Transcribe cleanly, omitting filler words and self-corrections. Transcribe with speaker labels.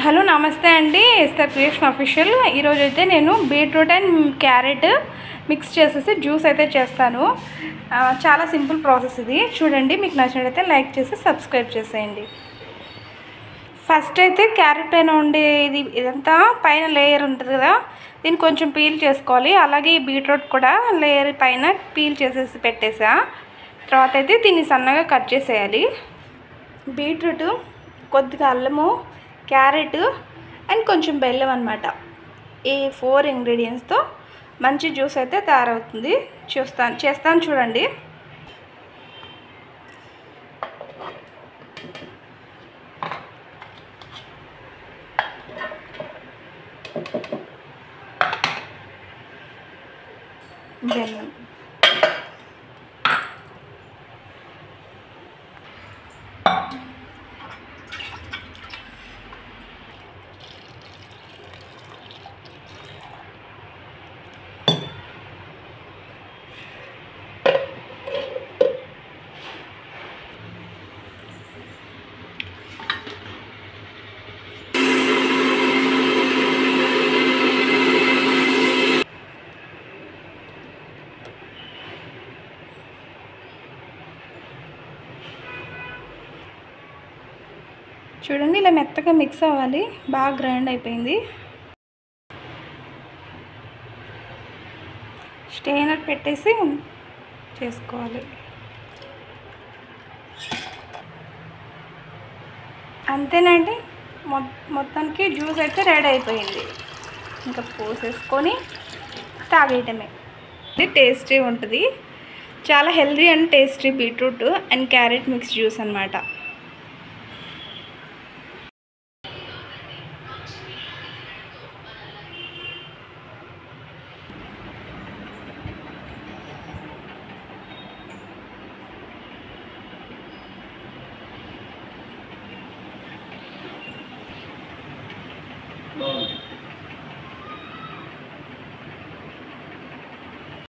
Speaker 1: Hello నమస్తే అండి. Esther creation official. ఈరోజు అయితే నేను బీట్రూట్ అండ్ క్యారెట్ మిక్స్ చేసేసి జ్యూస్ అయితే చేస్తాను. చాలా సింపుల్ ప్రాసెస్ ఇది. చూడండి, మీకు నచ్చినట్లయితే లైక్ చేసి సబ్స్క్రైబ్ చేసేయండి. ఫస్ట్ అయితే క్యారెట్ పైన ఉండే ఇదంతా పైన లేయర్ ఉంటుంది కదా, దీన్ని కొంచెం పీల్ చేసుకోవాలి. అలాగే ఈ బీట్రూట్ కూడా లేయర్ పైన పీల్ చేసేసి పెట్టేసా. తర్వాత అయితే దీన్ని సన్నగా కట్ చేసేయాలి. బీట్రూట్, కొద్దిగా అల్లము, క్యారెట్ అండ్ కొంచెం బెల్లం అన్నమాట. ఈ 4 ఇంగ్రీడియంట్స్తో మంచి జ్యూస్ అయితే తయారవుతుంది. చేస్తాను చూడండి. బెల్లం, చూడండి ఇలా మెత్తగా మిక్స్ అవ్వాలి. బాగా గ్రైండ్ అయిపోయింది. స్టెయినర్ పెట్టేసి చేసుకోవాలి. అంతేనండి, మొత్తానికి జ్యూస్ అయితే రెడీ అయిపోయింది. ఇంకా పోసేసుకొని తాగేయటమే. ఇది టేస్టీ ఉంటుంది. చాలా healthy and tasty beetroot and carrot mix juice అన్నమాట.